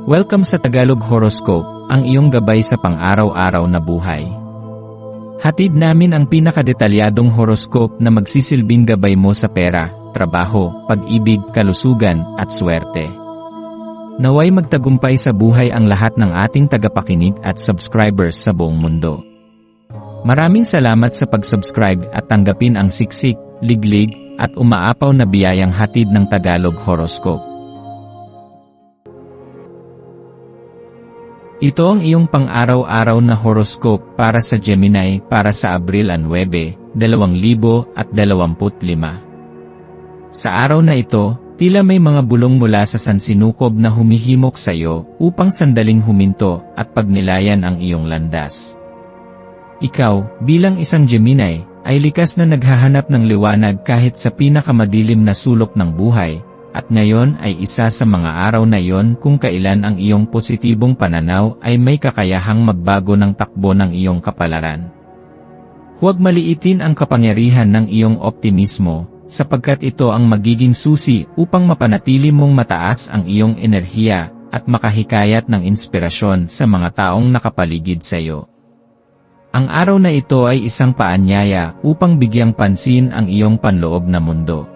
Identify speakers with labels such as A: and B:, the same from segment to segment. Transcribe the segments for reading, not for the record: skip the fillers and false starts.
A: Welcome sa Tagalog Horoscope, ang iyong gabay sa pang-araw-araw na buhay. Hatid namin ang pinakadetalyadong horoscope na magsisilbing gabay mo sa pera, trabaho, pag-ibig, kalusugan, at swerte. Naway magtagumpay sa buhay ang lahat ng ating tagapakinig at subscribers sa buong mundo. Maraming salamat sa pag-subscribe at tanggapin ang siksik, liglig, at umaapaw na biyayang hatid ng Tagalog Horoscope. Ito ang iyong pang-araw-araw na horoscope para sa Gemini para sa Abril 9, 2025. Sa araw na ito, tila may mga bulong mula sa sansinukob na humihimok sa iyo upang sandaling huminto at pagnilayan ang iyong landas. Ikaw, bilang isang Gemini, ay likas na naghahanap ng liwanag kahit sa pinakamadilim na sulok ng buhay. At ngayon ay isa sa mga araw na iyon kung kailan ang iyong positibong pananaw ay may kakayahang magbago ng takbo ng iyong kapalaran. Huwag maliitin ang kapangyarihan ng iyong optimismo, sapagkat ito ang magiging susi upang mapanatili mong mataas ang iyong enerhiya at makahikayat ng inspirasyon sa mga taong nakapaligid sa iyo. Ang araw na ito ay isang paanyaya upang bigyang pansin ang iyong panloob na mundo.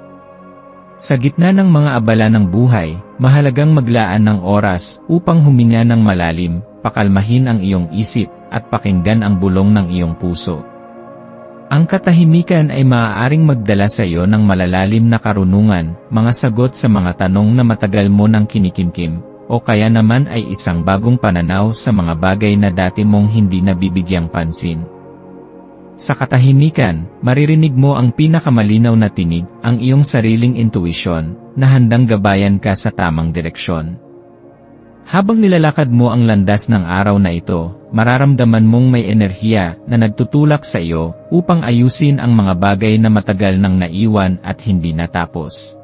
A: Sa gitna ng mga abala ng buhay, mahalagang maglaan ng oras upang huminga ng malalim, pakalmahin ang iyong isip, at pakinggan ang bulong ng iyong puso. Ang katahimikan ay maaaring magdala sa iyo ng malalalim na karunungan, mga sagot sa mga tanong na matagal mo nang kinikimkim, o kaya naman ay isang bagong pananaw sa mga bagay na dati mong hindi nabibigyang pansin. Sa katahimikan, maririnig mo ang pinakamalinaw na tinig, ang iyong sariling intuisyon, na handang gabayan ka sa tamang direksyon. Habang nilalakad mo ang landas ng araw na ito, mararamdaman mong may enerhiya na nagtutulak sa iyo upang ayusin ang mga bagay na matagal nang naiwan at hindi natapos.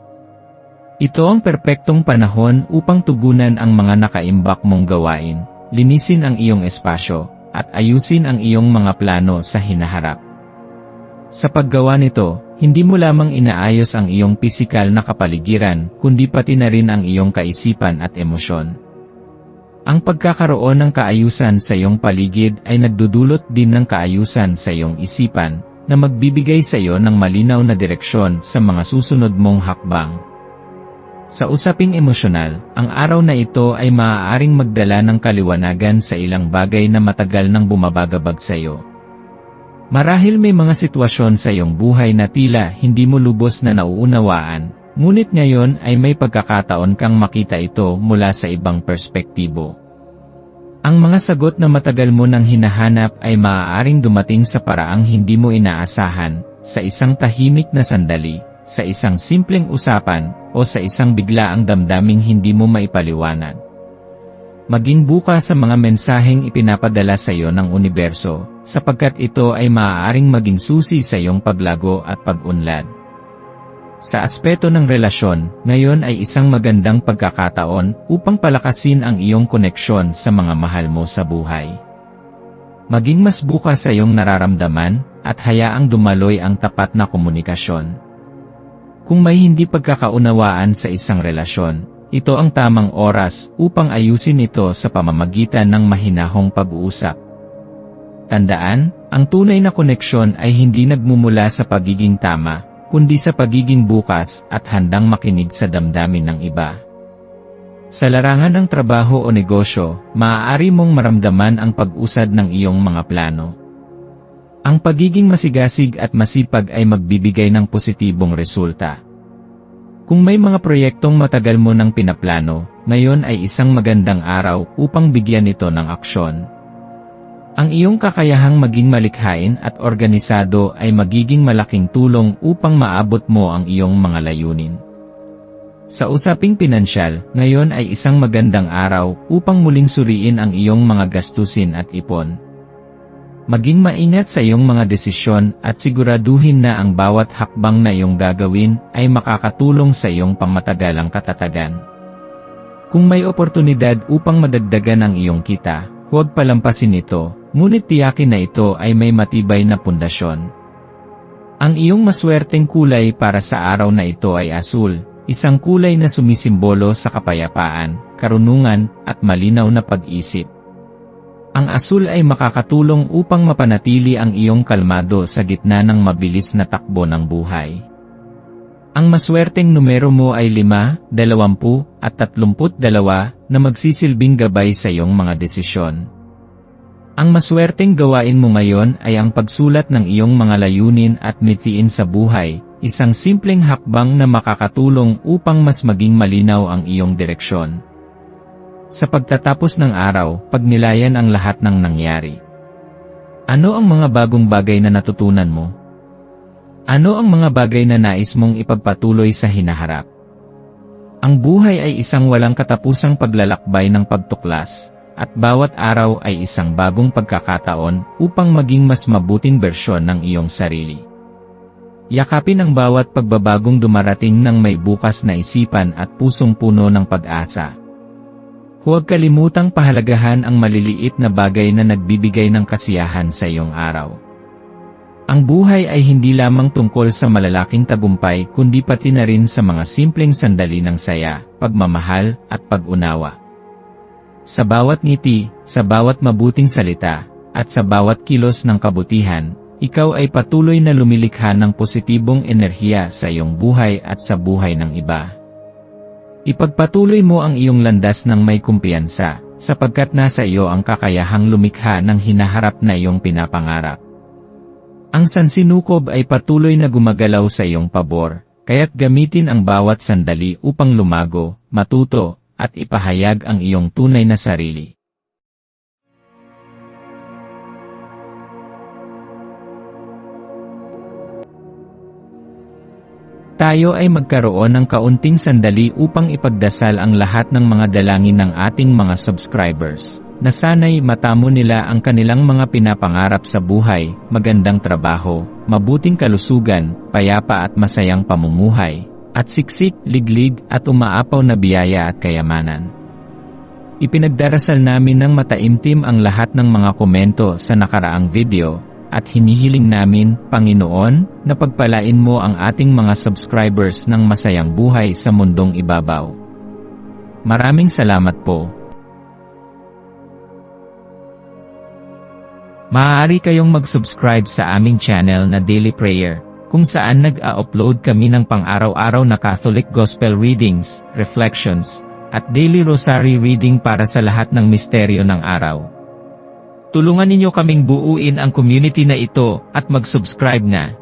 A: Ito ang perpektong panahon upang tugunan ang mga nakaimbak mong gawain, linisin ang iyong espasyo, at ayusin ang iyong mga plano sa hinaharap. Sa paggawa nito, hindi mo lamang inaayos ang iyong pisikal na kapaligiran, kundi pati na rin ang iyong kaisipan at emosyon. Ang pagkakaroon ng kaayusan sa iyong paligid ay nagdudulot din ng kaayusan sa iyong isipan, na magbibigay sa iyo ng malinaw na direksyon sa mga susunod mong hakbang. Sa usaping emosyonal, ang araw na ito ay maaaring magdala ng kaliwanagan sa ilang bagay na matagal nang bumabagabag sa iyo. Marahil may mga sitwasyon sa iyong buhay na tila hindi mo lubos na nauunawaan, ngunit ngayon ay may pagkakataon kang makita ito mula sa ibang perspektibo. Ang mga sagot na matagal mo nang hinahanap ay maaaring dumating sa paraang hindi mo inaasahan, sa isang tahimik na sandali, sa isang simpleng usapan, o sa isang biglaang damdaming hindi mo maipaliwanag. Maging bukas sa mga mensaheng ipinapadala sa iyo ng universo, sapagkat ito ay maaaring maging susi sa iyong paglago at pag-unlad. Sa aspeto ng relasyon, ngayon ay isang magandang pagkakataon upang palakasin ang iyong koneksyon sa mga mahal mo sa buhay. Maging mas bukas sa iyong nararamdaman, at hayaang dumaloy ang tapat na komunikasyon. Kung may hindi pagkakaunawaan sa isang relasyon, ito ang tamang oras upang ayusin ito sa pamamagitan ng mahinahong pag-uusap. Tandaan, ang tunay na koneksyon ay hindi nagmumula sa pagiging tama, kundi sa pagiging bukas at handang makinig sa damdamin ng iba. Sa larangan ng trabaho o negosyo, maaari mong maramdaman ang pag-usad ng iyong mga plano. Ang pagiging masigasig at masipag ay magbibigay ng positibong resulta. Kung may mga proyektong matagal mo nang pinaplano, ngayon ay isang magandang araw upang bigyan ito ng aksyon. Ang iyong kakayahang maging malikhain at organisado ay magiging malaking tulong upang maabot mo ang iyong mga layunin. Sa usaping pinansyal, ngayon ay isang magandang araw upang muling suriin ang iyong mga gastusin at ipon. Maging maingat sa iyong mga desisyon at siguraduhin na ang bawat hakbang na iyong gagawin ay makakatulong sa iyong pangmatagalang katatagan. Kung may oportunidad upang madagdagan ang iyong kita, huwag palampasin ito, ngunit tiyakin na ito ay may matibay na pundasyon. Ang iyong maswerteng kulay para sa araw na ito ay asul, isang kulay na sumisimbolo sa kapayapaan, karunungan, at malinaw na pag-isip. Ang asul ay makakatulong upang mapanatili ang iyong kalmado sa gitna ng mabilis na takbo ng buhay. Ang maswerteng numero mo ay 5, 20, at 32 na magsisilbing gabay sa iyong mga desisyon. Ang maswerteng gawain mo ngayon ay ang pagsulat ng iyong mga layunin at mithiin sa buhay, isang simpleng hakbang na makakatulong upang mas maging malinaw ang iyong direksyon. Sa pagtatapos ng araw, pagnilayan ang lahat ng nangyari. Ano ang mga bagong bagay na natutunan mo? Ano ang mga bagay na nais mong ipagpatuloy sa hinaharap? Ang buhay ay isang walang katapusang paglalakbay ng pagtuklas, at bawat araw ay isang bagong pagkakataon upang maging mas mabuting bersyon ng iyong sarili. Yakapin ang bawat pagbabagong dumarating ng may bukas na isipan at pusong puno ng pag-asa. Huwag kalimutang pahalagahan ang maliliit na bagay na nagbibigay ng kasiyahan sa iyong araw. Ang buhay ay hindi lamang tungkol sa malalaking tagumpay kundi pati na rin sa mga simpleng sandali ng saya, pagmamahal, at pag-unawa. Sa bawat ngiti, sa bawat mabuting salita, at sa bawat kilos ng kabutihan, ikaw ay patuloy na lumilikha ng positibong enerhiya sa iyong buhay at sa buhay ng iba. Ipagpatuloy mo ang iyong landas ng may kumpiyansa, sapagkat nasa iyo ang kakayahang lumikha ng hinaharap na iyong pinapangarap. Ang sansinukob ay patuloy na gumagalaw sa iyong pabor, kaya't gamitin ang bawat sandali upang lumago, matuto, at ipahayag ang iyong tunay na sarili. Tayo ay magkaroon ng kaunting sandali upang ipagdasal ang lahat ng mga dalangin ng ating mga subscribers, na sana'y matamo nila ang kanilang mga pinapangarap sa buhay, magandang trabaho, mabuting kalusugan, payapa at masayang pamumuhay, at siksik, liglig, at umaapaw na biyaya at kayamanan. Ipinagdarasal namin ng mataimtim ang lahat ng mga komento sa nakaraang video, at hinihiling namin, Panginoon, na pagpalain mo ang ating mga subscribers ng masayang buhay sa mundong ibabaw. Maraming salamat po. Maaari kayong mag-subscribe sa aming channel na Daily Prayer, kung saan nag-a-upload kami ng pang-araw-araw na Catholic Gospel Readings, Reflections, at Daily Rosary Reading para sa lahat ng misteryo ng araw. Tulungan ninyo kaming buuin ang community na ito at mag-subscribe na.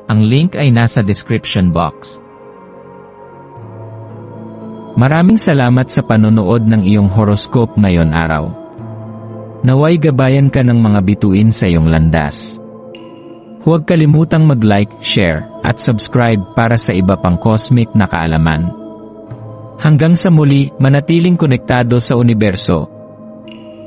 A: Ang link ay nasa description box. Maraming salamat sa panonood ng iyong horoscope ngayon araw. Naway gabayan ka ng mga bituin sa iyong landas. Huwag kalimutang mag-like, share, at subscribe para sa iba pang cosmic na kaalaman. Hanggang sa muli, manatiling konektado sa universo,